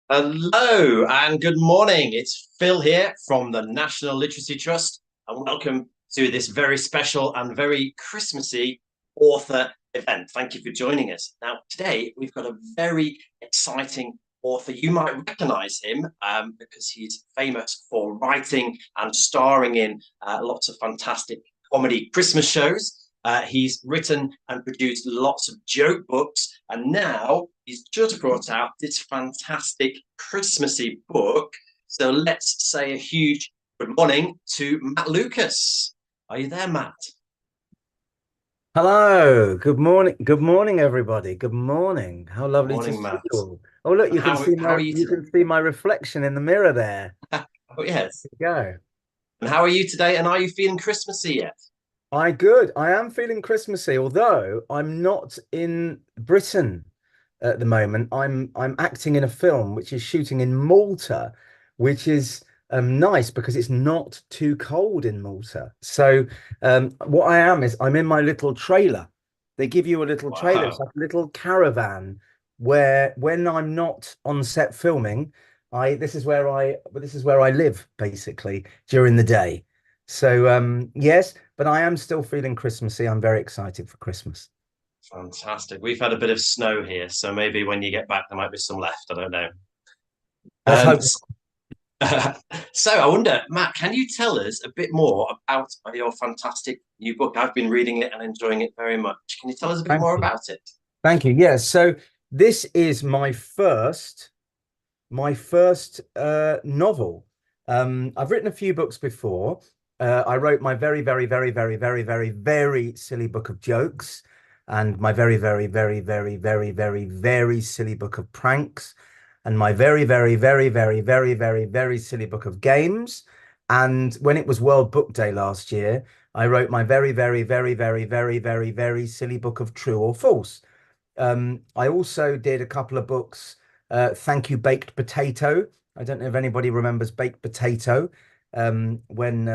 Hello and good morning. It's Phil here from the National Literacy Trust, and welcome to this very special and very Christmassy author event. Thank you for joining us. Now, today we've got a very exciting author. You might recognize him because he's famous for writing and starring in lots of fantastic comedy Christmas shows. He's written and produced lots of joke books, and now he's just brought out this fantastic Christmassy book. So let's say a huge good morning to Matt Lucas. Are you there, Matt? Hello, good morning. Good morning, everybody. Good morning. How Good lovely to morning, see Matt. you all. Oh, look, And you can see how my are you you today? can see my reflection in the mirror there. Oh, yes. There you go. And how are you today? And are you feeling Christmassy yet? I am feeling Christmassy, although I'm not in Britain at the moment. I'm acting in a film which is shooting in Malta, which is nice because it's not too cold in Malta. So what I am is I'm in my little trailer. They give you a little trailer, it's Wow. like a little caravan where when I'm not on set filming, I this is where I live basically during the day. So yes, but I am still feeling Christmassy. I'm very excited for Christmas. Fantastic. We've had a bit of snow here, so maybe when you get back, there might be some left. I don't know. Let's Um, hope. so I wonder, Matt, can you tell us a bit more about your fantastic new book? I've been reading it and enjoying it very much. Can you tell us a bit Thank more you. about it? Thank you. Yes. So this is my first novel. I've written a few books before. I wrote my very, very, very, very, very, very, very silly book of jokes, and my very, very, very, very, very, very, very silly book of pranks, and my very, very, very, very, very, very, very silly book of games. And when it was World Book Day last year, I wrote my very, very, very, very, very, very, very silly book of true or false. I also did a couple of books. Thank You Baked Potato. I don't know if anybody remembers Baked Potato. When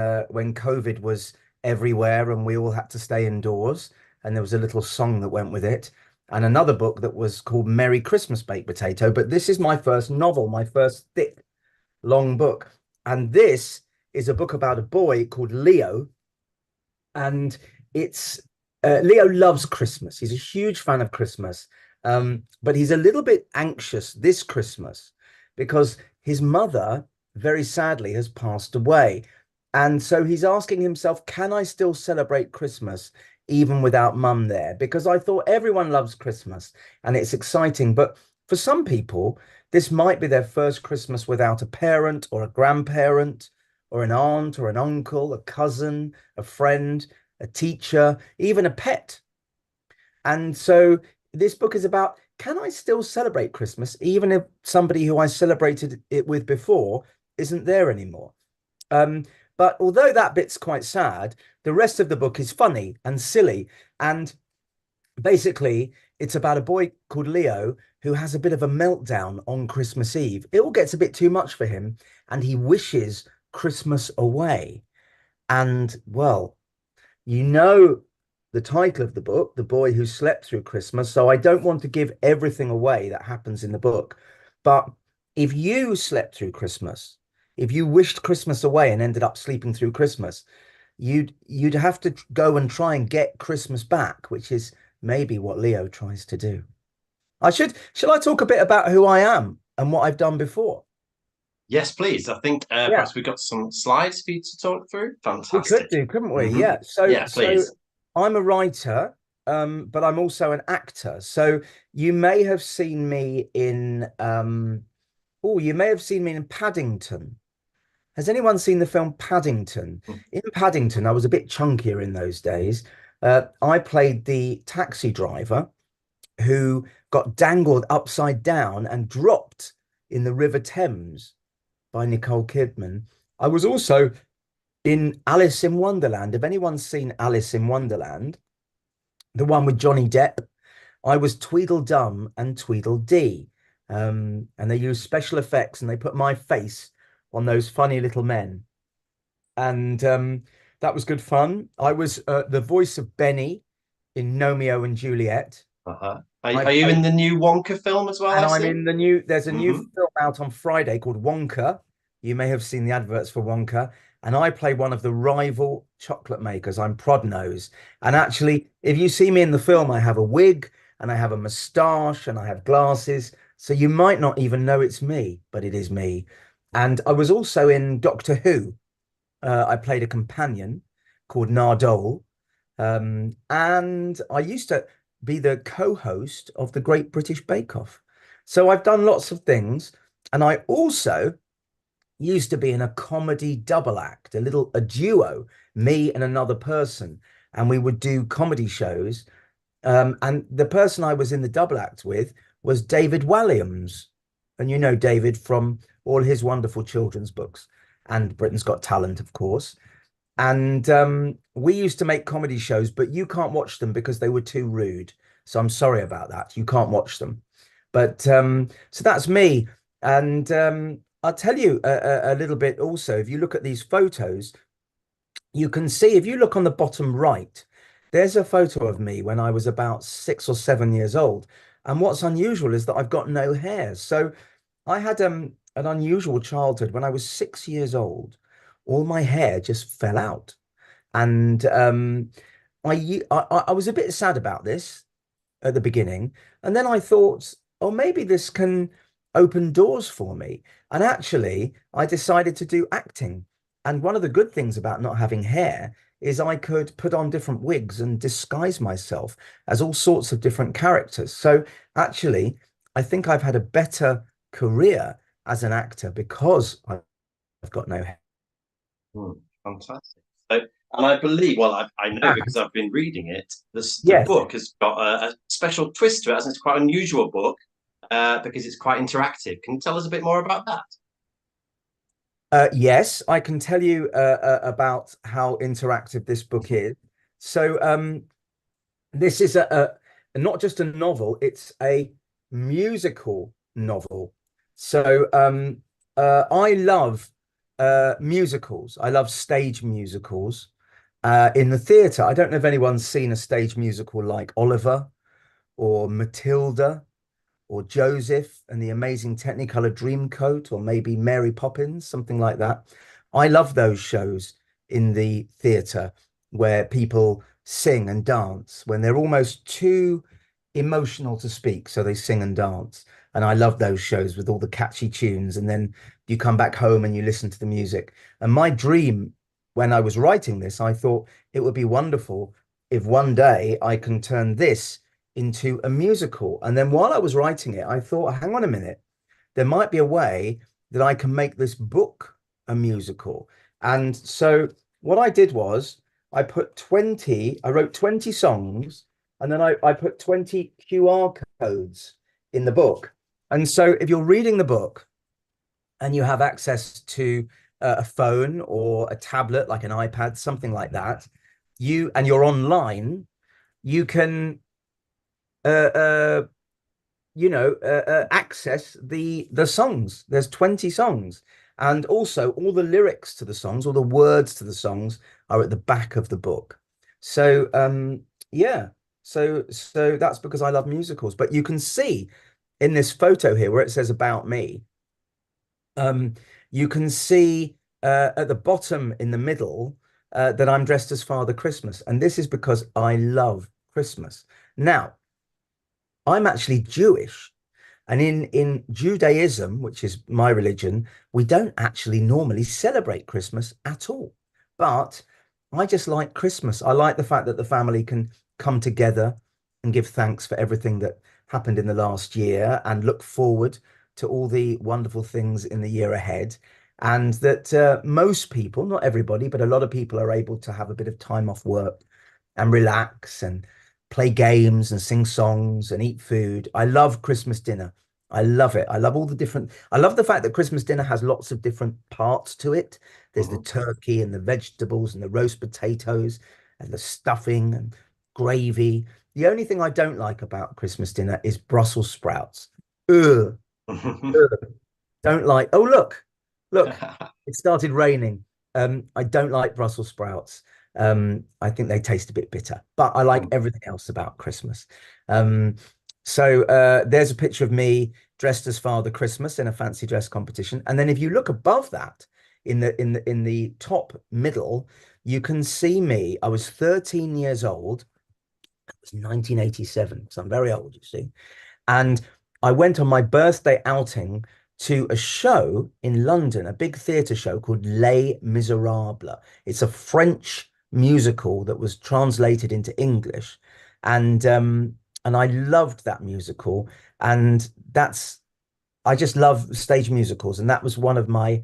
COVID was everywhere and we all had to stay indoors, and there was a little song that went with it, and another book that was called Merry Christmas Baked Potato. But this is my first novel, my first thick, long book, and this is a book about a boy called Leo, and it's Leo loves Christmas. He's a huge fan of Christmas, but he's a little bit anxious this Christmas because his mother, very sadly, has passed away. And so he's asking himself, can I still celebrate Christmas even without mum there, because I thought everyone loves Christmas and it's exciting. But for some people, this might be their first Christmas without a parent or a grandparent or an aunt or an uncle, a cousin, a friend, a teacher, even a pet. And so this book is about, can I still celebrate Christmas even if somebody who I celebrated it with before isn't there anymore? Um, but although that bit's quite sad, the rest of the book is funny and silly. And basically, it's about a boy called Leo who has a bit of a meltdown on Christmas Eve. It all gets a bit too much for him, and he wishes Christmas away. And well, you know the title of the book, The Boy Who Slept Through Christmas. So I don't want to give everything away that happens in the book. But if you slept through Christmas, if you wished Christmas away and ended up sleeping through Christmas, you'd have to go and try and get Christmas back, which is maybe what Leo tries to do. Shall I talk a bit about who I am and what I've done before? Yes, please. I think Yeah, perhaps we've got some slides for you to talk through. we could Fantastic. do, couldn't we? Hmm. Yeah. Yeah, So please. I'm a writer, but I'm also an actor. So you may have seen me in you may have seen me in Paddington. Has anyone seen the film Paddington? In Paddington, I was a bit chunkier in those days. I played the taxi driver who got dangled upside down and dropped in the River Thames by Nicole Kidman. I was also in Alice in Wonderland. Have anyone seen Alice in Wonderland? The one with Johnny Depp. I was Tweedledum and Tweedledee. And they used special effects and they put my face on those funny little men. And that was good fun. I was the voice of Benny in Romeo and Juliet. Uh-huh. I Are you in played, the new Wonka film as well, and I I'm see? in the new, there's a new Hmm. film out on Friday called Wonka. You may have seen the adverts for Wonka. And I play one of the rival chocolate makers. I'm Prodnose. And actually, if you see me in the film, I have a wig and I have a moustache and I have glasses. So you might not even know it's me, but it is me. And I was also in Doctor Who. I played a companion called Nardole. And I used to be the co-host of the Great British Bake Off. So I've done lots of things. And I also used to be in a comedy double act, a duo, me and another person. And we would do comedy shows. And the person I was in the double act with was David Walliams. And you know David from all his wonderful children's books and Britain's Got Talent, of course. And we used to make comedy shows, but you can't watch them because they were too rude. So I'm sorry about that. You can't watch them. But so that's me. And I'll tell you a little bit also. If you look at these photos, you can see, if you look on the bottom right, there's a photo of me when I was about 6 or 7 years old. And what's unusual is that I've got no hair. So I had an unusual childhood. When I was 6 years old, all my hair just fell out. And I was a bit sad about this at the beginning. And then I thought, oh, maybe this can open doors for me. And actually, I decided to do acting. And one of the good things about not having hair is I could put on different wigs and disguise myself as all sorts of different characters. So actually, I think I've had a better career as an actor because I've got no hair. Hmm. Fantastic. So, and I believe, well, I know And because I've been reading it, the yes, book has got a special twist to it, hasn't it? It's quite an unusual book because it's quite interactive. Can you tell us a bit more about that? yes, I can tell you about how interactive this book is. So this is not just a novel, it's a musical novel. So I love musicals. I love stage musicals. In the theatre, I don't know if anyone's seen a stage musical like Oliver or Matilda or Joseph and the Amazing Technicolor Dreamcoat, or maybe Mary Poppins, something like that. I love those shows in the theatre where people sing and dance when they're almost too emotional to speak, so they sing and dance. And I love those shows with all the catchy tunes, and then you come back home and you listen to the music. And my dream when I was writing this, I thought it would be wonderful if one day I can turn this into a musical. And then while I was writing it, I thought, hang on a minute, there might be a way that I can make this book a musical. And so what I did was I wrote 20 songs, and then I put 20 QR codes in the book. And so if you're reading the book and you have access to a phone or a tablet, like an iPad, something like that, and you're online, you can access the songs. There's 20 songs, and also all the lyrics to the songs, all the words to the songs are at the back of the book. So yeah, so that's because I love musicals. But you can see in this photo here where it says about me, you can see at the bottom in the middle that I'm dressed as Father Christmas, and this is because I love Christmas. Now, I'm actually Jewish, and in Judaism, which is my religion, we don't actually normally celebrate Christmas at all. But I just like Christmas. I like the fact that the family can come together and give thanks for everything that happened in the last year and look forward to all the wonderful things in the year ahead. And that most people, not everybody, but a lot of people are able to have a bit of time off work and relax and play games and sing songs and eat food. I love Christmas dinner. I love it. I love I love the fact that Christmas dinner has lots of different parts to it. There's the turkey and the vegetables and the roast potatoes and the stuffing and gravy. The only thing I don't like about Christmas dinner is Brussels sprouts. Ugh, ugh. Don't like. Oh, look, it started raining. I don't like Brussels sprouts. I think they taste a bit bitter, but I like everything else about Christmas. So there's a picture of me dressed as Father Christmas in a fancy dress competition. And then if you look above that in the top middle, you can see me. I was 13 years old. It was 1987, so I'm very old, you see. And I went on my birthday outing to a show in London, a big theatre show called Les Miserables. It's a French musical that was translated into English, and I loved that musical. And I just love stage musicals, and that was one of my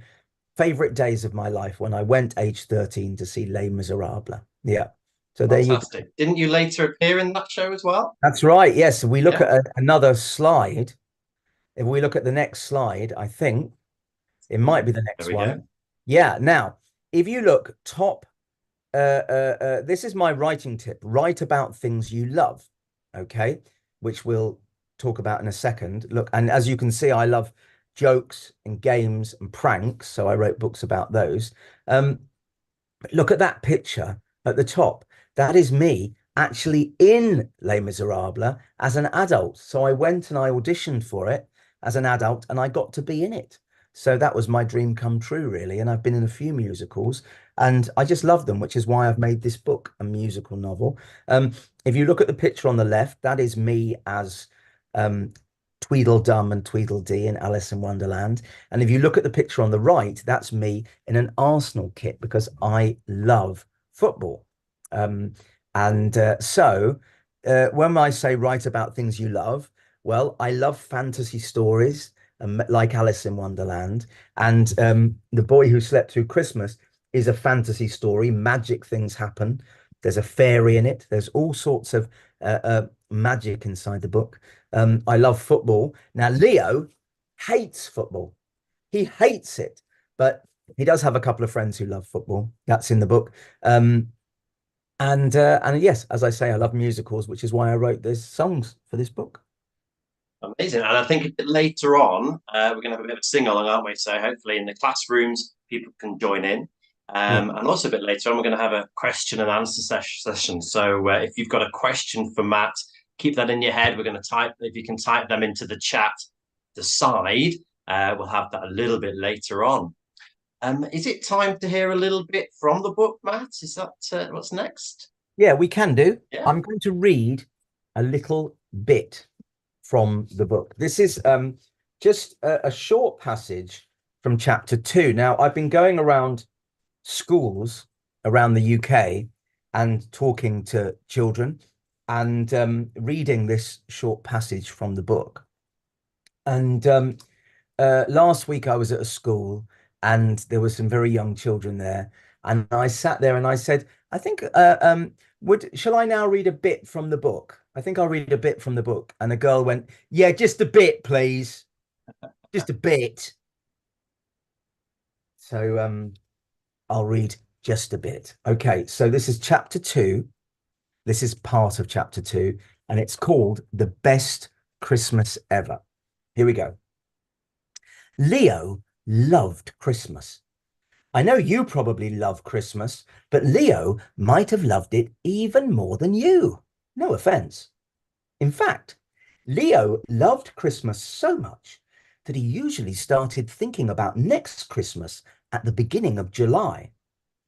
favorite days of my life when I went age 13 to see Les Miserables. Yeah. So there you go. Fantastic. Didn't you later appear in that show as well? That's right. Yes. We look at another slide. If we look at the next slide, I think it might be the next one. Go. Yeah. Now, if you look top, this is my writing tip. Write about things you love, okay? Which we'll talk about in a second. Look, and as you can see, I love jokes and games and pranks, so I wrote books about those. Look at that picture at the top. That is me actually in Les Miserables as an adult. So I went and I auditioned for it as an adult, and I got to be in it. So that was my dream come true, really. And I've been in a few musicals, and I just love them, which is why I've made this book a musical novel. If you look at the picture on the left, that is me as Tweedledum and Tweedledee in Alice in Wonderland. And if you look at the picture on the right, that's me in an Arsenal kit because I love football. So when I say write about things you love, well, I love fantasy stories like Alice in Wonderland. And The Boy Who Slept Through Christmas is a fantasy story. Magic things happen. There's a fairy in it. There's all sorts of magic inside the book. I love football. Now, Leo hates football. He hates it, but he does have a couple of friends who love football. That's in the book. And yes, as I say, I love musicals, which is why I wrote these songs for this book. Amazing. And I think a bit later on, we're going to have a bit of a sing-along, aren't we? So hopefully in the classrooms, people can join in. And also a bit later on, we're going to have a question and answer session. So if you've got a question for Matt, keep that in your head. We're going to if you can type them into the chat, the side, we'll have that a little bit later on. Is it time to hear a little bit from the book, Matt? Is that what's next? Yeah, we can do. Yeah. I'm going to read a little bit from the book. This is just a short passage from chapter 2. Now, I've been going around schools around the UK, and talking to children and reading this short passage from the book. And last week I was at a school and there were some very young children there. And I sat there and I said, I think, shall I now read a bit from the book? I think I'll read a bit from the book. And the girl went, yeah, just a bit, please. Just a bit. So I'll read just a bit. Okay, so this is chapter 2. This is part of chapter 2, and it's called The Best Christmas Ever. Here we go. Leo loved Christmas. I know you probably love Christmas, but Leo might have loved it even more than you. No offense. In fact, Leo loved Christmas so much that he usually started thinking about next Christmas at the beginning of July.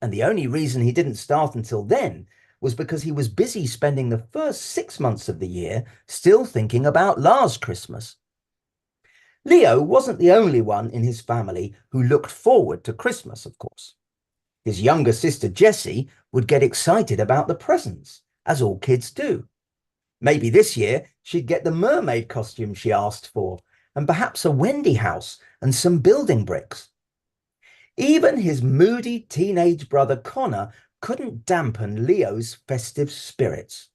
And the only reason he didn't start until then was because he was busy spending the first 6 months of the year still thinking about last Christmas. Leo wasn't the only one in his family who looked forward to Christmas, of course. His younger sister Jessie would get excited about the presents, as all kids do. Maybe this year she'd get the mermaid costume she asked for, and perhaps a Wendy house and some building bricks. Even his moody teenage brother Connor couldn't dampen Leo's festive spirits.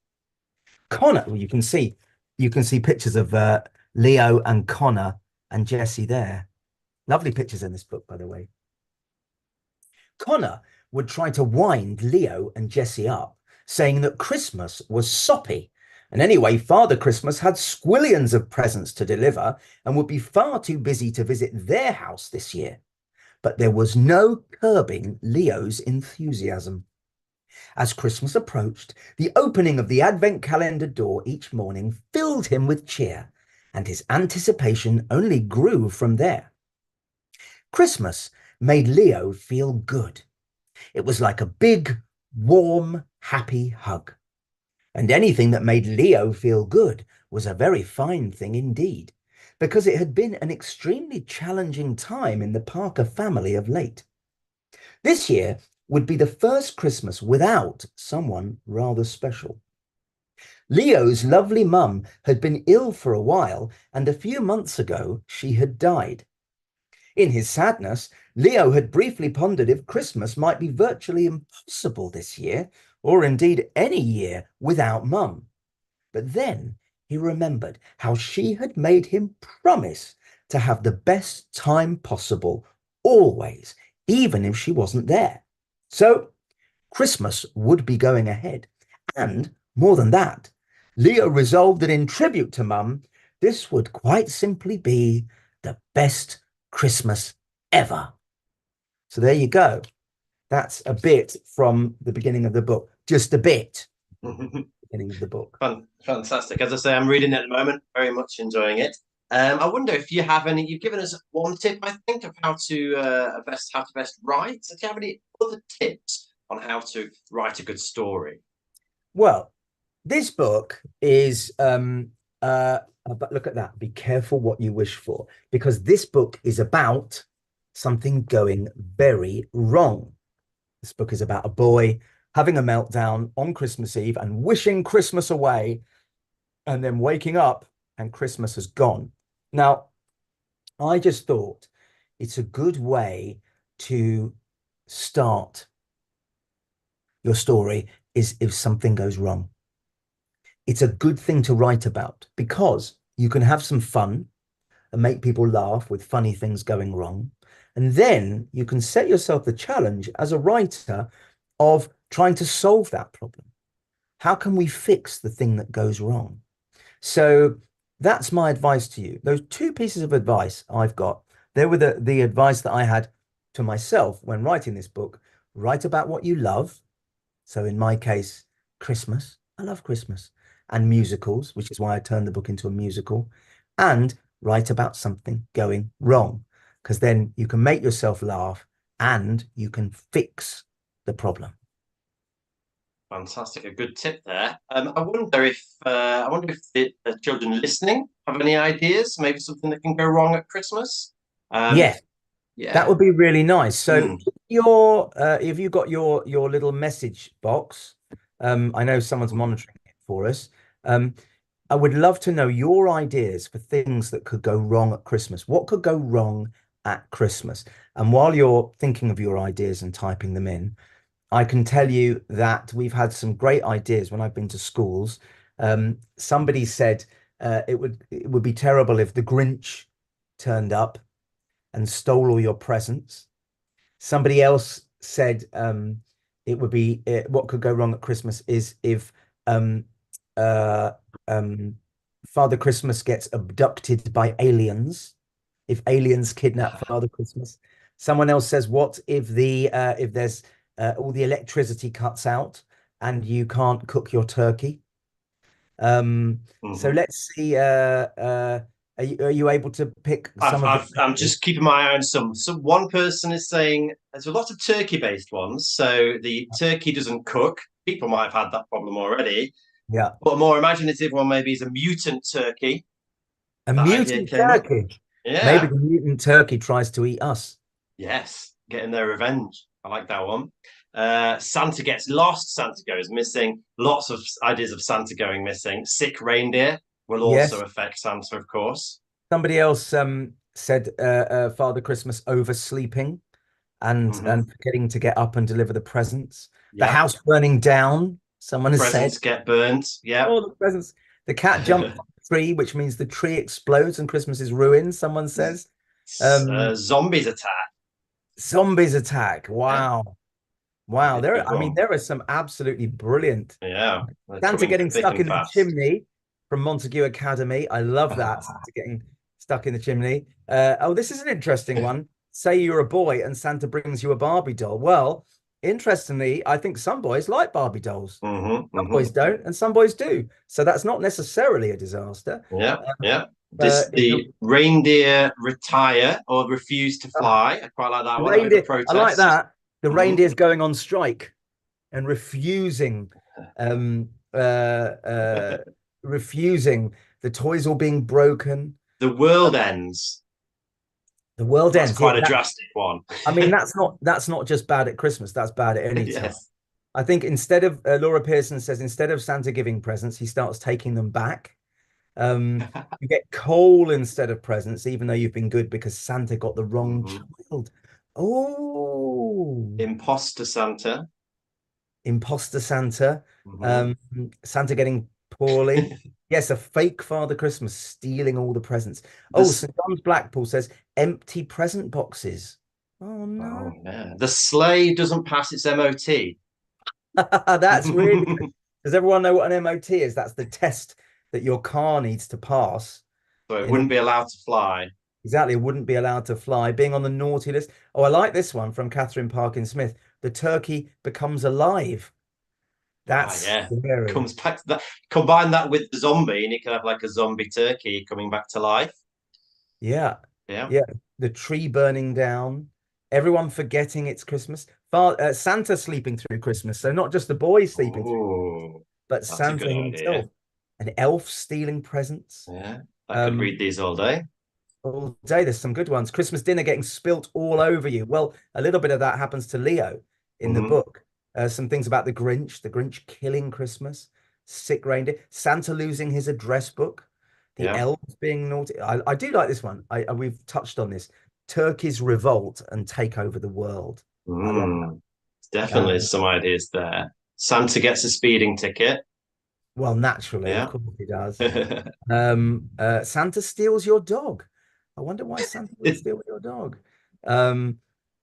Connor, well, you can see pictures of Leo and Connor and Jessie there. Lovely pictures in this book, by the way. Connor would try to wind Leo and Jessie up, saying that Christmas was soppy. And anyway, Father Christmas had squillions of presents to deliver and would be far too busy to visit their house this year. But there was no curbing Leo's enthusiasm. As Christmas approached, the opening of the Advent calendar door each morning filled him with cheer, and his anticipation only grew from there. Christmas made Leo feel good. It was like a big, warm, happy hug. And anything that made Leo feel good was a very fine thing indeed, because it had been an extremely challenging time in the Parker family of late. This year would be the first Christmas without someone rather special. Leo's lovely mum had been ill for a while, and a few months ago she had died. In his sadness, Leo had briefly pondered if Christmas might be virtually impossible this year, or indeed any year, without Mum. But then he remembered how she had made him promise to have the best time possible, always, even if she wasn't there. So Christmas would be going ahead. And more than that, Leo resolved that in tribute to Mum, this would quite simply be the best Christmas ever. So there you go. That's a bit from the beginning of the book. Just a bit. Beginning of the book. Fantastic. As I say, I'm reading it at the moment, very much enjoying it. I wonder if you have any. You've given us one tip, I think, of how to best write. Do you have any other tips on how to write a good story? Well, this book is but look at that. Be careful what you wish for, because this book is about something going very wrong. This book is about a boy having a meltdown on Christmas Eve and wishing Christmas away, and then waking up and Christmas has gone. Now, I just thought it's a good way to start your story is if something goes wrong. It's a good thing to write about because you can have some fun and make people laugh with funny things going wrong. And then you can set yourself the challenge as a writer of trying to solve that problem. How can we fix the thing that goes wrong? So that's my advice to you. Those two pieces of advice I've got, they were the advice that I had to myself when writing this book. Write about what you love. So in my case, Christmas. I love Christmas. And musicals, which is why I turned the book into a musical. And write about something going wrong, because then you can make yourself laugh and you can fix the problem. Fantastic, a good tip there. I wonder if the children listening have any ideas, maybe something that can go wrong at Christmas. Yeah, that would be really nice. So if you've got your little message box, I know someone's monitoring it for us. Um, I would love to know your ideas for things that could go wrong at Christmas. What could go wrong at Christmas? And while you're thinking of your ideas and typing them in, I can tell you that we've had some great ideas when I've been to schools. Somebody said it would be terrible if the Grinch turned up and stole all your presents. Somebody else said it would be what could go wrong at Christmas is if um, uh, um, Father Christmas gets abducted by aliens. If aliens kidnap Father Christmas. Someone else says, what if there's all the electricity cuts out and you can't cook your turkey? So Mhm. let's see. Are you able to pick some of the I'm just keeping my eye on some. So one person is saying there's a lot of turkey-based ones. So the turkey doesn't cook. People might have had that problem already. yeah, But a more imaginative one maybe is a mutant turkey. a That idea mutant came up. turkey. Maybe Yeah. the mutant turkey tries to eat us. Yes. Getting their revenge. I like that one. Santa gets lost. Santa goes missing. Lots of ideas of Santa going missing. Sick reindeer will also Yes. affect Santa, of course. Somebody else said Father Christmas oversleeping and Hmm. forgetting to get up and deliver the presents. The Yeah. house burning down, someone has said. Presents get burnt. Yeah. Oh, the presents. The cat jumped on the tree, which means the tree explodes and Christmas is ruined, someone says. Zombies attack. Zombies attack. Yeah. Wow. That Wow. is a There, good I mean, one. there are some absolutely brilliant. Yeah. They're Santa coming getting thick stuck and in the fast. chimney from Montague Academy. I love that. Ah. Santa getting stuck in the chimney. Oh, this is an interesting one. Say you're a boy and Santa brings you a Barbie doll. Well, interestingly, I think some boys like Barbie dolls. Some boys Hmm. don't, and some boys do. So that's not necessarily a disaster. Yeah. Yeah. If The reindeer retire or refuse to uh, fly. I quite like that the one. A bit of a reindeer, I like protest. that. The Hmm. reindeer's going on strike and um, uh, uh, refusing. The toys all being broken. The world ends. The world That's ends. Yeah, quite a drastic one. I mean that's not just bad at Christmas. That's bad at any time. Yes. I think instead of Laura Pearson says instead of Santa giving presents, he starts taking them back. You get coal instead of presents, even though you've been good because Santa got the wrong Hmm. child. Oh, Imposter Santa. imposter Santa. Hmm. Um, Santa getting poorly. Yes, a fake Father Christmas stealing all the presents. Oh, This. St. John's Blackpool says empty present boxes. Oh no. Oh yeah. The sleigh doesn't pass its MOT. That's really good. Does everyone know what an MOT is? That's the test that your car needs to pass So it in wouldn't order. be allowed to fly. Exactly, wouldn't be allowed to fly. Being on the naughty list. Oh, I like this one from Catherine Parkin Smith. The turkey becomes alive. Ah, That's yeah. scary. Comes back to that. Combine that with the zombie, and you can have like a zombie turkey coming back to life. Yeah, Yeah. yeah. The tree burning down. Everyone forgetting it's Christmas. Santa sleeping through Christmas. So not just the boys sleeping through, Oh, but that's a Santa good idea. himself. An elf stealing presents. Yeah. I could Um, read these all day. all day. There's some good ones. Christmas dinner getting spilt all over you. Well, a little bit of that happens to Leo in the Hmm. book. Some things about the Grinch killing Christmas, sick reindeer, Santa losing his address book, the Yeah. elves being naughty. I do like this one. We've touched on this. Turkeys revolt and take over the world. I love Mm. that. Definitely some ideas there. Santa gets a speeding ticket. Well, naturally, of Yeah. course he does. Santa steals your dog. I wonder why Santa would steal your dog. Um,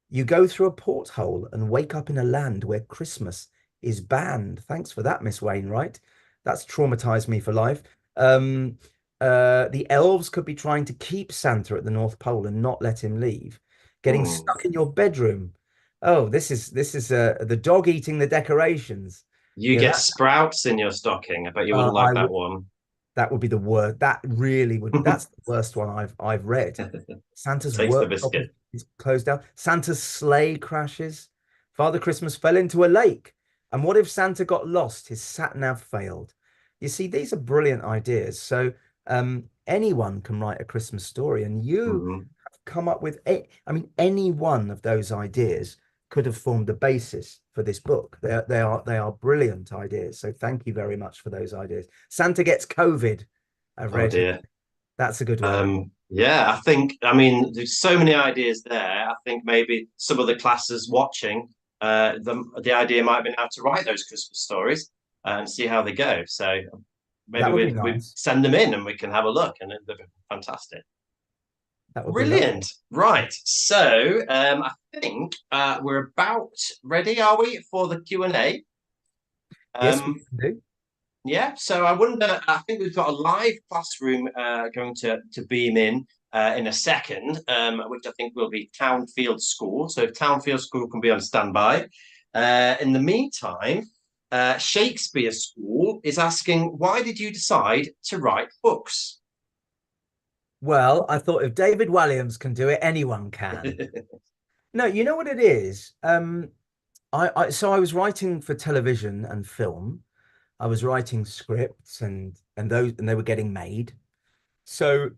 you go through a porthole and wake up in a land where Christmas is banned. Thanks for that, Miss Wainwright. That's traumatized me for life. Um, the elves could be trying to keep Santa at the North Pole and not let him leave. Getting Mm. stuck in your bedroom. Oh, this is the dog eating the decorations. You Yeah, get sprouts in your stocking. I bet you wouldn't like I that would. one. That would be the word. That really would. That's the worst one I've read. Santa's Takes the workshop is, biscuit. is closed down. Santa's sleigh crashes. Father Christmas fell into a lake. And what if Santa got lost? His sat nav failed. You see, these are brilliant ideas. So anyone can write a Christmas story, and you Hmm. have come up with. I mean, any one of those ideas could have formed the basis for this book. They are brilliant ideas. So thank you very much for those ideas. Santa Gets COVID. I've Oh read here. dear. That's a good one. Yeah, I mean, there's so many ideas there. I think maybe some of the classes watching, the idea might be now to write those Christmas stories and see how they go. So maybe That would be we nice. send them in and we can have a look, and they're fantastic. That would be lovely. Brilliant. Right. So I think we're about ready, are we, for the Q&A? Yes, we can do. Yeah, so I think we've got a live classroom going to beam in a second, which I think will be Townfield School. So if Townfield School can be on standby. In the meantime, Shakespeare School is asking, why did you decide to write books? Well, I thought if David Walliams can do it, anyone can. No, you know what it is? So I was writing for television and film. I was writing scripts and they were getting made. So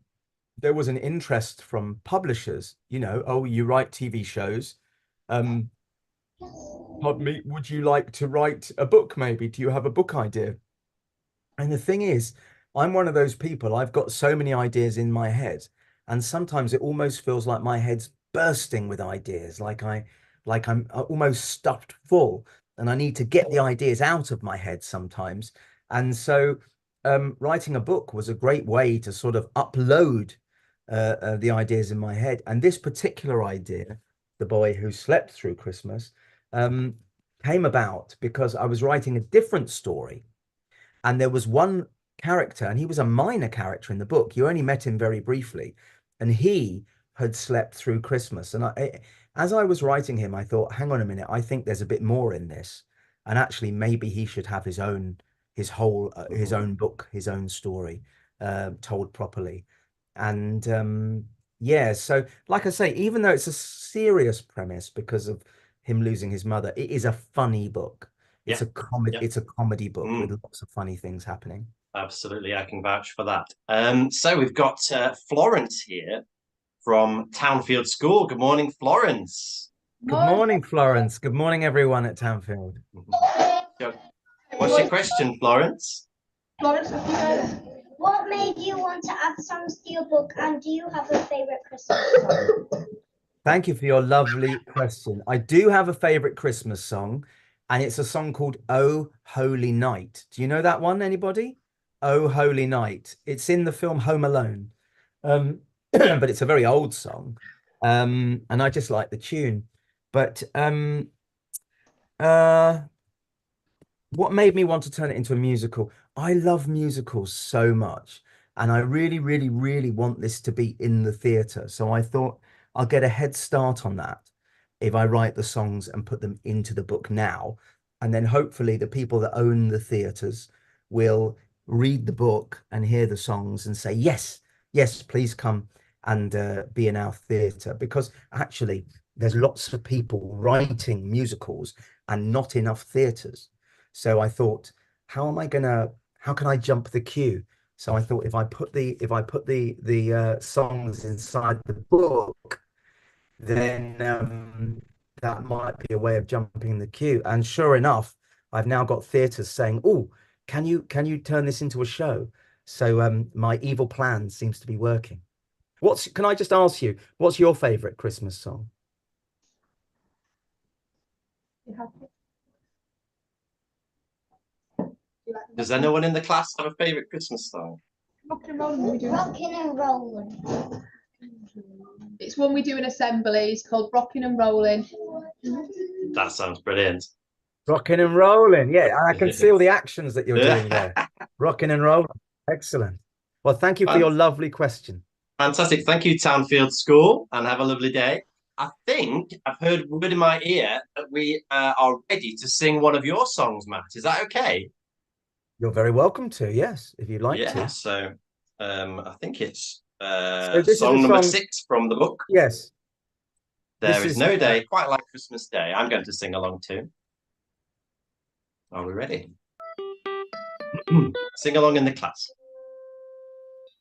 there was an interest from publishers, oh, you write TV shows. Pardon me, would you like to write a book maybe? Do you have a book idea? And the thing is, I'm one of those people, I've got so many ideas in my head, and sometimes it almost feels like my head's bursting with ideas, like I'm almost stuffed full, and I need to get the ideas out of my head sometimes. And so writing a book was a great way to sort of upload the ideas in my head. And this particular idea, The Boy Who Slept Through Christmas, came about because I was writing a different story. And there was one character, and he was a minor character in the book. You only met him very briefly. And he had slept through Christmas. And as I was writing him, I thought, hang on a minute, I think there's a bit more in this. And actually, maybe he should have his own book, his own story, told properly. And yeah, so like I say, even though it's a serious premise because of him losing his mother, it is a funny book. It's Yeah, a comedy. yeah. It's a comedy book with lots of funny things happening. Absolutely, I can vouch for that. So we've got Florence here from Townfield School. Good morning, Florence. Good morning, Florence. Good morning, everyone at Townfield. What's your question, Florence? Florence, what made you want to add songs to your book, and do you have a favorite Christmas song? Thank you for your lovely question. I do have a favorite Christmas song, and it's a song called Oh Holy Night. Do you know that one, anybody? Oh Holy Night. It's in the film Home Alone. But it's a very old song. And I just like the tune. But what made me want to turn it into a musical? I love musicals so much, and I really, really, really want this to be in the theatre. So I thought I'll get a head start on that if I write the songs and put them into the book now. And then hopefully the people that own the theatres will read the book and hear the songs and say, yes, yes, please come and be in our theatre. Because actually there's lots of people writing musicals and not enough theatres. So I thought, how can I jump the queue? So I thought if I put the songs inside the book, then that might be a way of jumping the queue. And sure enough, I've now got theatres saying, oh, can you turn this into a show? So my evil plan seems to be working. Can I just ask you, what's your favorite Christmas song? Does anyone in the class have a favorite Christmas song? Rockin' and Rollin'. Rockin' and Rollin'. It's one we do in assembly. It's called Rockin' and Rollin'. That sounds brilliant. Rocking and rolling. Yeah, I can see all the actions that you're doing there. Rocking and rolling. Excellent. Well, thank you for your lovely question. Fantastic. Thank you, Townfield School, and have a lovely day. I think I've heard word in my ear that we are ready to sing one of your songs, Matt. Is that okay? You're very welcome to, yes, if you'd like to. Yeah, so I think it's this song is number 6 from the book. Yes. There is no day quite like Christmas Day. I'm going to sing along too. Are we ready? Sing along in the class.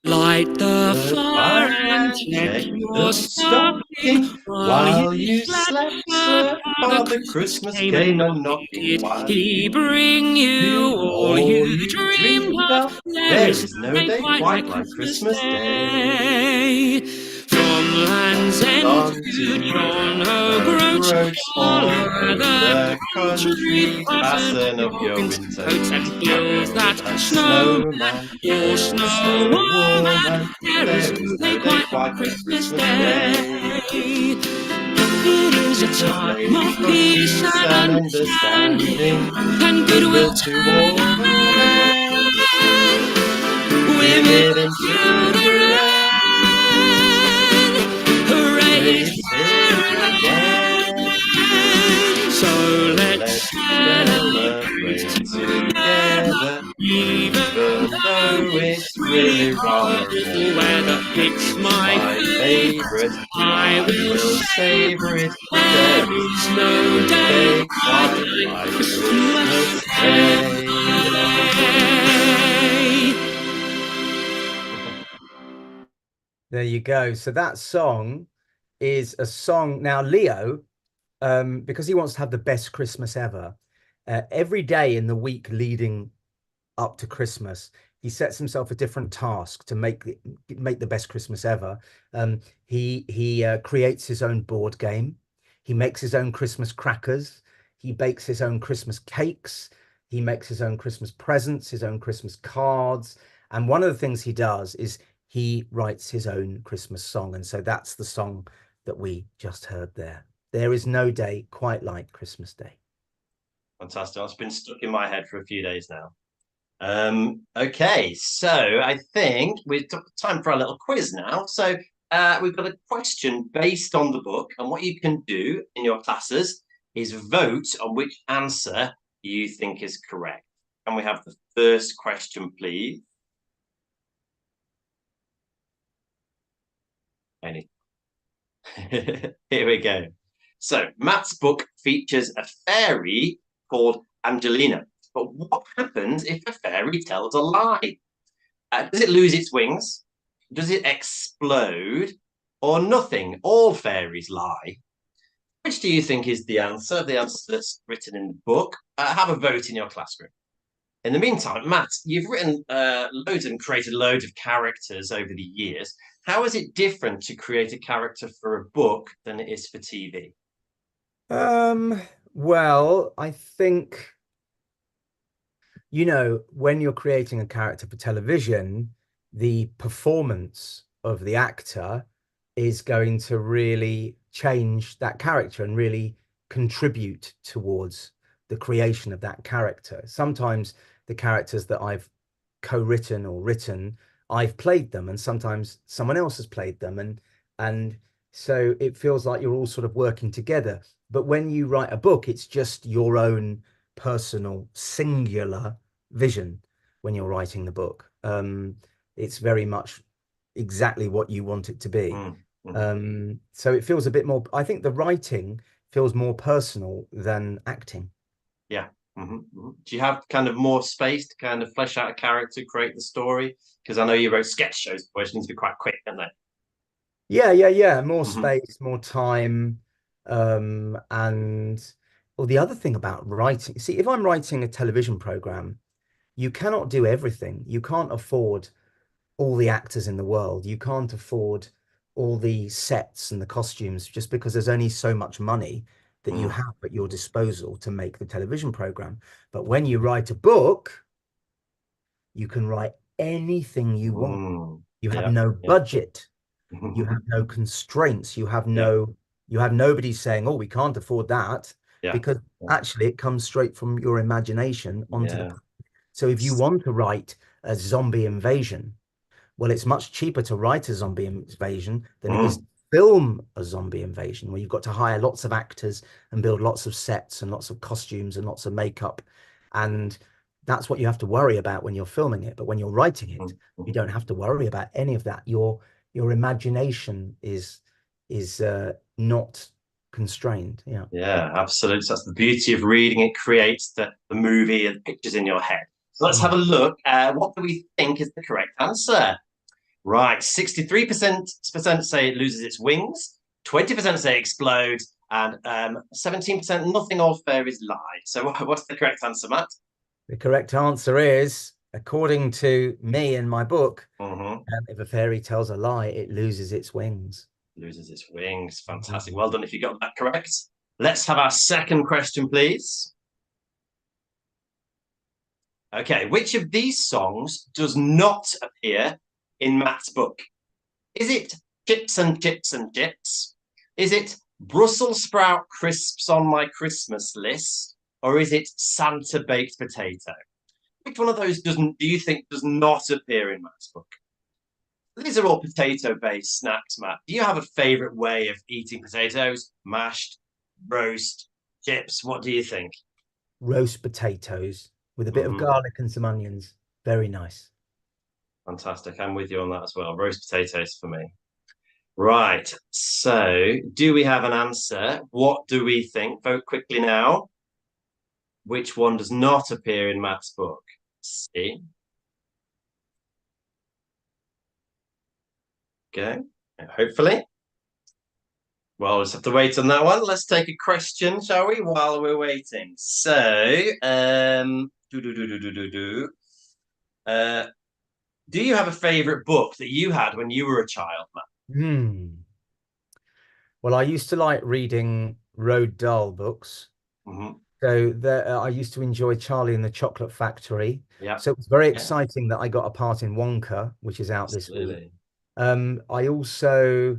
Light the fire and check check your the stocking stocking while you slept, Father Christmas came a knocking. While he bring you all you dreamed of? There is no day quite like Christmas Day. From Land's End On to John O'Groats, all over the country, fasten up your winter coats and build that snowman, your snow woman. There is no day quite like Christmas Day. It is a time of peace and understanding and goodwill to all men. Women and children, hooray, it's here again. So let's celebrate together, even though it's really horrible weather. It's my favorite, I will savor it. There is no day quite like Christmas Day. There you go. So that song is a song. Now, Leo, because he wants to have the best Christmas ever, every day in the week leading up to Christmas, he sets himself a different task to make the best Christmas ever. He creates his own board game. He makes his own Christmas crackers. He bakes his own Christmas cakes. He makes his own Christmas presents, his own Christmas cards. And one of the things he does is he writes his own Christmas song. And so that's the song that we just heard there. There is no day quite like Christmas Day. Fantastic. It's been stuck in my head for a few days now. Okay, so I think we've got time for a little quiz now. So we've got a question based on the book, and what you can do in your classes is vote on which answer you think is correct. Can we have the first question, please? Any? Here we go. So Matt's book features a fairy called Angelina. But what happens if a fairy tells a lie? Does it lose its wings? Does it explode? Or nothing? All fairies lie. Which do you think is the answer? The answer that's written in the book. Have a vote in your classroom. In the meantime, Matt, you've written loads and created loads of characters over the years. How is it different to create a character for a book than it is for TV? Well, I think, you know, when you're creating a character for television, the performance of the actor is going to really change that character and really contribute towards the creation of that character. Sometimes the characters that I've co-written or written, I've played them, and sometimes someone else has played them, and so it feels like you're all sort of working together. But when you write a book, it's just your own personal singular vision when you're writing the book. It's very much exactly what you want it to be. So it feels a bit more, I think the writing feels more personal than acting. Yeah. Do you have kind of more space to kind of flesh out a character, create the story? Because I know you wrote sketch shows, which need to be quite quick, don't they? Yeah. More space, more time. And well, the other thing about writing, see, if I'm writing a television program, you cannot do everything. You can't afford all the actors in the world. You can't afford all the sets and the costumes just because there's only so much money that you have at your disposal to make the television program. But when you write a book, you can write anything you want. You have no budget. You have no constraints. You have nobody saying, oh, we can't afford that, because actually it comes straight from your imagination onto the. So if you want to write a zombie invasion, well, it's much cheaper to write a zombie invasion than it is to film a zombie invasion, where you've got to hire lots of actors and build lots of sets and lots of costumes and lots of makeup. And that's what you have to worry about when you're filming it. But when you're writing it, you don't have to worry about any of that. Your imagination is not constrained. Yeah, absolutely. So that's the beauty of reading. It creates the movie and pictures in your head. So let's have a look. What do we think is the correct answer? Right, 63% say it loses its wings, 20% say explodes, and 17% nothing or fairies lie. So what's the correct answer, Matt? The correct answer is, according to me in my book, Mm-hmm. if a fairy tells a lie, it loses its wings. Loses its wings. Fantastic. Well done if you got that correct. Let's have our second question, please. Okay, which of these songs does not appear in Matt's book? Is it Chips and Chips and Chips? Is it Brussels sprout crisps on my Christmas list? Or is it Santa baked potato? Which one of those do you think does not appear in Matt's book? These are all potato-based snacks, Matt. Do you have a favorite way of eating potatoes? Mashed, roast, chips? What do you think? Roast potatoes with a bit of garlic and some onions. Very nice. Fantastic. I'm with you on that as well. Roast potatoes for me. Right. So, do we have an answer? What do we think? Vote quickly now. Which one does not appear in Matt's book? See. Okay. Hopefully. Well, we'll just have to wait on that one. Let's take a question, shall we, while we're waiting. So, do you have a favorite book that you had when you were a child, Matt? Well, I used to like reading Roald Dahl books. So I used to enjoy Charlie and the Chocolate Factory. Yeah. So it was very exciting that I got a part in Wonka, which is out this week. I also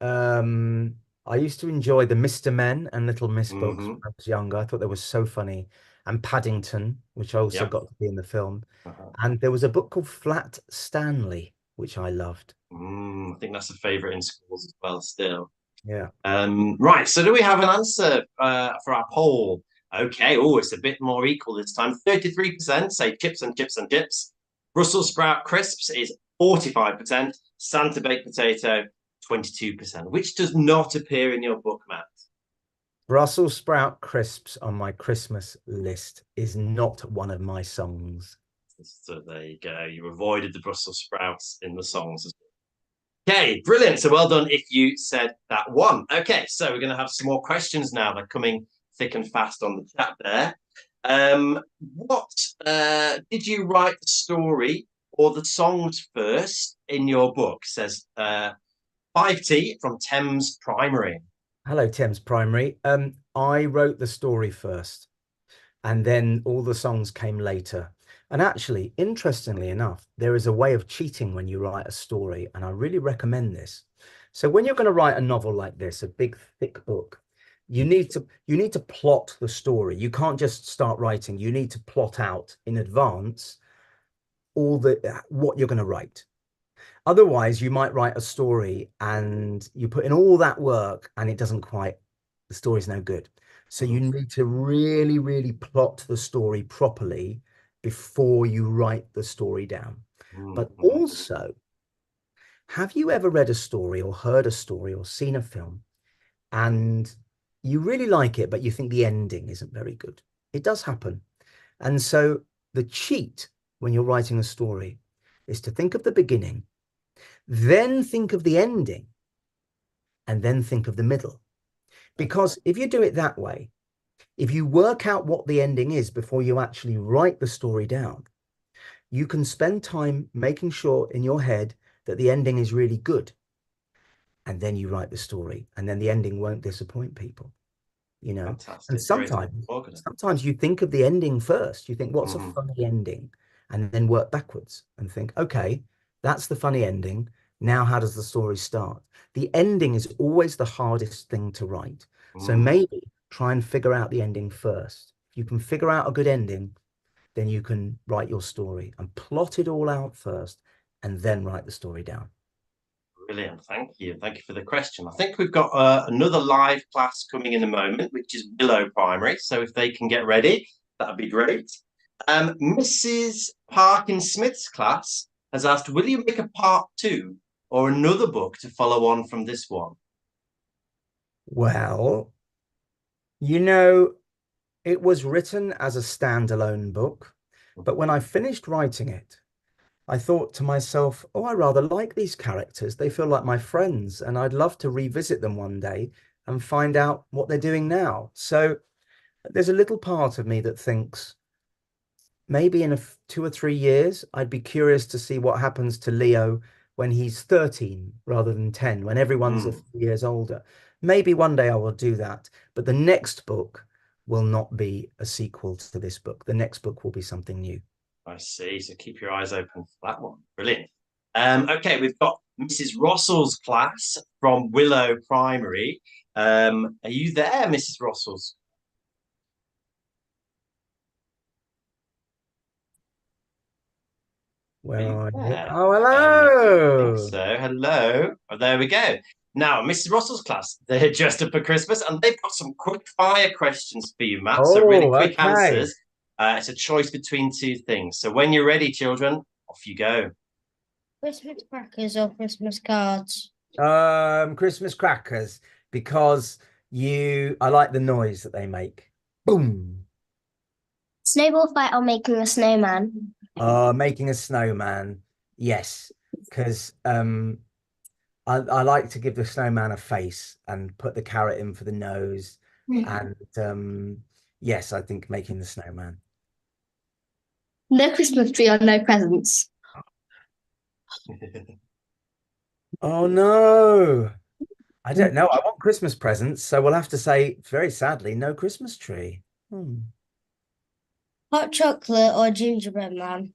I used to enjoy the Mr. Men and Little Miss books when I was younger. I thought they were so funny. And Paddington, which I also got to be in the film. And there was a book called Flat Stanley, which I loved. I think that's a favorite in schools as well still. Yeah. Right. So do we have an answer for our poll? Okay. Oh, it's a bit more equal this time. 33% say chips and chips and chips. Brussels sprout crisps is 45%. Santa baked potato, 22%. Which does not appear in your book, Matt? Brussels sprout crisps on my Christmas list is not one of my songs. So there you go. You avoided the Brussels sprouts in the songs as well. Okay, brilliant. So well done if you said that one. Okay, so we're going to have some more questions now. They're coming thick and fast on the chat there. What did you write the story or the songs first in your book? Says 5T from Thames Primary. Hello, Thames Primary. I wrote the story first, and then all the songs came later. And actually, interestingly enough, there is a way of cheating when you write a story, and I really recommend this. So when you're going to write a novel like this, a big, thick book, you need to plot the story. You can't just start writing. You need to plot out in advance what you're going to write. Otherwise, you might write a story and you put in all that work and the story's no good. So you need to really, really plot the story properly before you write the story down. But also, have you ever read a story or heard a story or seen a film and you really like it, but you think the ending isn't very good? It does happen. And so the cheat when you're writing a story is to think of the beginning, then think of the ending, and then think of the middle. Because if you do it that way, if you work out what the ending is before you actually write the story down, you can spend time making sure in your head that the ending is really good. And then you write the story, and then the ending won't disappoint people. You know, Fantastic. and sometimes you think of the ending first. You think, what's a funny ending? And then work backwards and think, okay, that's the funny ending. Now, how does the story start? The ending is always the hardest thing to write. So maybe try and figure out the ending first. If you can figure out a good ending, then you can write your story and plot it all out first and then write the story down. Brilliant. Thank you. Thank you for the question. I think we've got another live class coming in a moment, which is Willow Primary. So if they can get ready, that'd be great. Mrs. Parkin-Smith's class has asked, will you make a part 2 or another book to follow on from this one? Well, you know, it was written as a standalone book, but when I finished writing it, I thought to myself, oh, I rather like these characters. They feel like my friends, and I'd love to revisit them one day and find out what they're doing now. So there's a little part of me that thinks maybe in 2 or 3 years, I'd be curious to see what happens to Leo when he's 13 rather than 10, when everyone's a few years older. Maybe one day I will do that, but the next book will not be a sequel to this book. The next book will be something new. I see. So keep your eyes open for that one. Brilliant. Okay, we've got Mrs. Rossell's class from Willow Primary. Are you there, Mrs. Rossell's? Where are you? there? Oh, I hello. think so. Hello. Oh, there we go. Now, Mrs. Russell's class, they're dressed up for Christmas and they've got some quick fire questions for you, Matt. So really quick okay. answers. It's a choice between two things. So when you're ready, children, off you go. Christmas crackers or Christmas cards? Christmas crackers, because I like the noise that they make. Boom. Snowball fight or making a snowman? Making a snowman. Yes, because I like to give the snowman a face and put the carrot in for the nose. And yes, I think making the snowman. No Christmas tree or no presents? Oh no, I don't know. I want Christmas presents, so we'll have to say, very sadly, no Christmas tree. Hot chocolate or gingerbread man?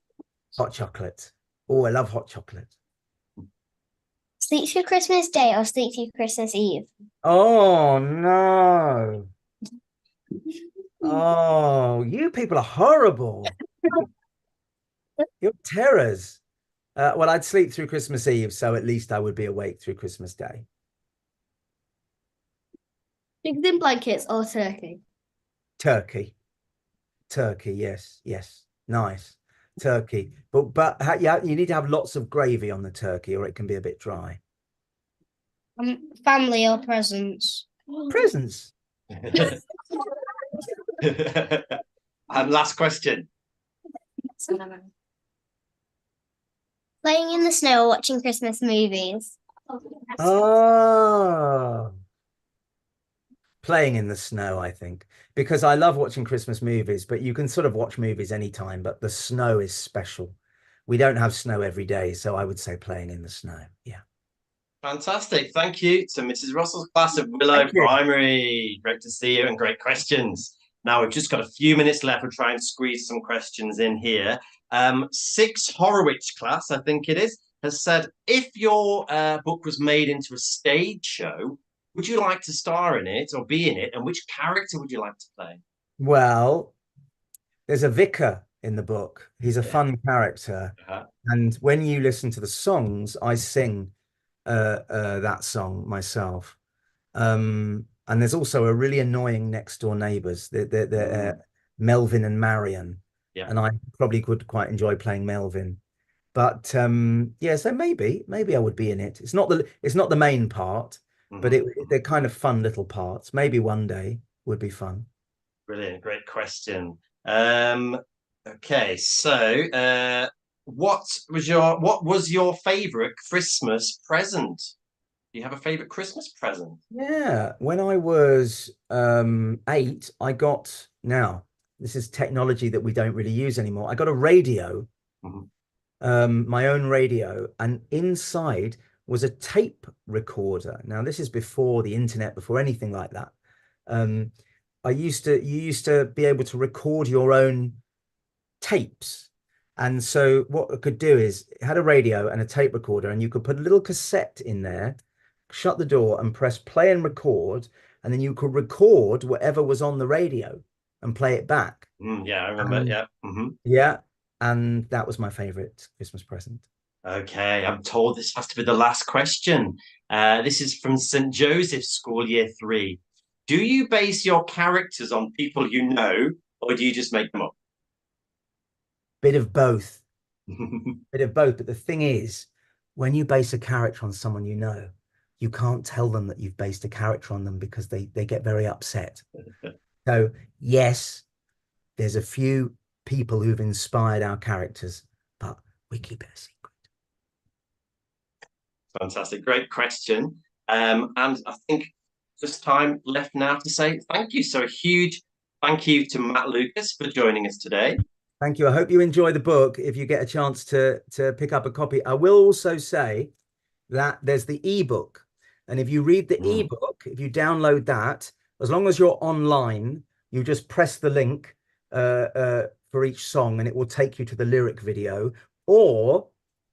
Hot chocolate. Oh, I love hot chocolate. Sleep through Christmas Day or sleep through Christmas Eve? Oh no. Oh, you people are horrible. You're terrors. Well, I'd sleep through Christmas Eve, so at least I would be awake through Christmas Day. Pigs in blankets or turkey? Turkey. Turkey, yes, yes. Nice. Turkey. But yeah, you need to have lots of gravy on the turkey or it can be a bit dry. Family or presents? Presents. And last question. Playing in the snow or watching Christmas movies? Oh. Playing in the snow, I think, because I love watching Christmas movies, but you can sort of watch movies anytime, but the snow is special. We don't have snow every day, so I would say playing in the snow. Yeah. Fantastic. Thank you to Mrs. Russell's class of Willow Primary. Great to see you and great questions. Now, we've just got a few minutes left. We'll try and squeeze some questions in here. 6 Horowitz class, I think it is, has said, if your book was made into a stage show, would you like to star in it or be in it? And which character would you like to play? Well, there's a vicar in the book. He's a fun character. And when you listen to the songs, I sing that song myself. And there's also a really annoying next door neighbors. They're Melvin and Marion. Yeah. And I probably could quite enjoy playing Melvin. But yeah, so maybe I would be in it. It's not the main part. But they're kind of fun little parts. Maybe one day would be fun. Brilliant, great question. Okay, so what was your favorite Christmas present? Do you have a favorite Christmas present? Yeah, when I was 8, I got, now this is technology that we don't really use anymore. I got a radio, my own radio, and inside was a tape recorder. Now, this is before the internet, before anything like that. You used to be able to record your own tapes. And so what I could do is, it had a radio and a tape recorder, and you could put a little cassette in there, shut the door and press play and record, and then you could record whatever was on the radio and play it back. Yeah, I remember, Yeah, and that was my favorite Christmas present. Okay, I'm told this has to be the last question. This is from St. Joseph's School, Year 3. Do you base your characters on people you know, or do you just make them up? Bit of both. Bit of both. But the thing is, when you base a character on someone you know, you can't tell them that you've based a character on them because they get very upset. So, yes, there's a few people who've inspired our characters, but we keep it a secret? Fantastic. Great question. And I think just time left now to say thank you. So a huge thank you to Matt Lucas for joining us today. Thank you. I hope you enjoy the book. If you get a chance to pick up a copy, I will also say that there's the ebook. And if you read the ebook, if you download that, as long as you're online, you just press the link for each song and it will take you to the lyric video. Or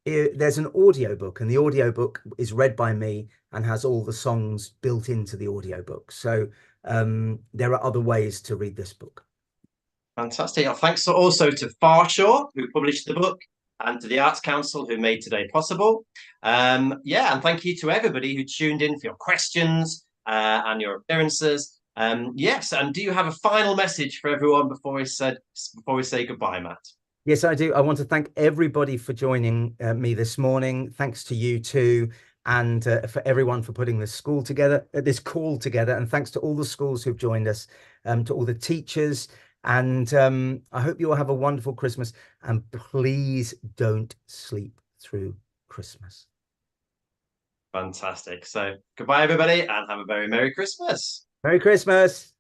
there's an audiobook, and the audiobook is read by me and has all the songs built into the audiobook. So there are other ways to read this book. Fantastic. Thanks also to Farshawe, who published the book, and to the Arts Council, who made today possible. And thank you to everybody who tuned in for your questions and your appearances. Yes, and do you have a final message for everyone before we say goodbye, Matt? Yes, I do. I want to thank everybody for joining me this morning. Thanks to you too, and for everyone for putting this call together, and thanks to all the schools who've joined us, to all the teachers. And I hope you all have a wonderful Christmas, and please don't sleep through Christmas. Fantastic. So goodbye, everybody, and have a very Merry Christmas. Merry Christmas.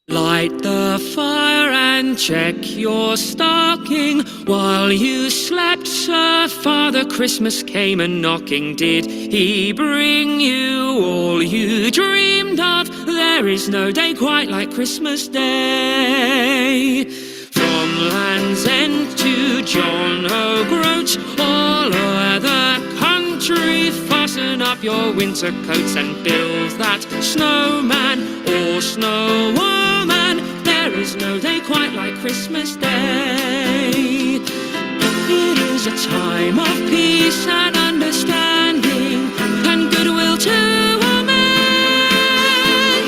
Light the fire and check your stocking. While you slept, Sir Father Christmas came a-knocking. Did he bring you all you dreamed of? There is no day quite like Christmas Day. From Land's End to John O'Groats, all o'er the country, fasten up your winter coats and build that snowman or snow woman. There is no day quite like Christmas Day. It is a time of peace and understanding and goodwill to all men,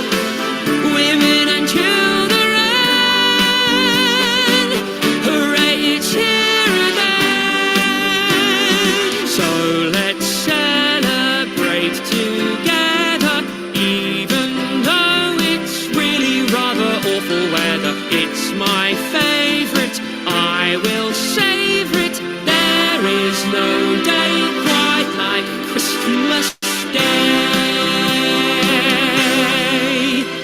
women and children. Hooray, it's here again. So let's celebrate together, even though it's really rather awful weather. It's my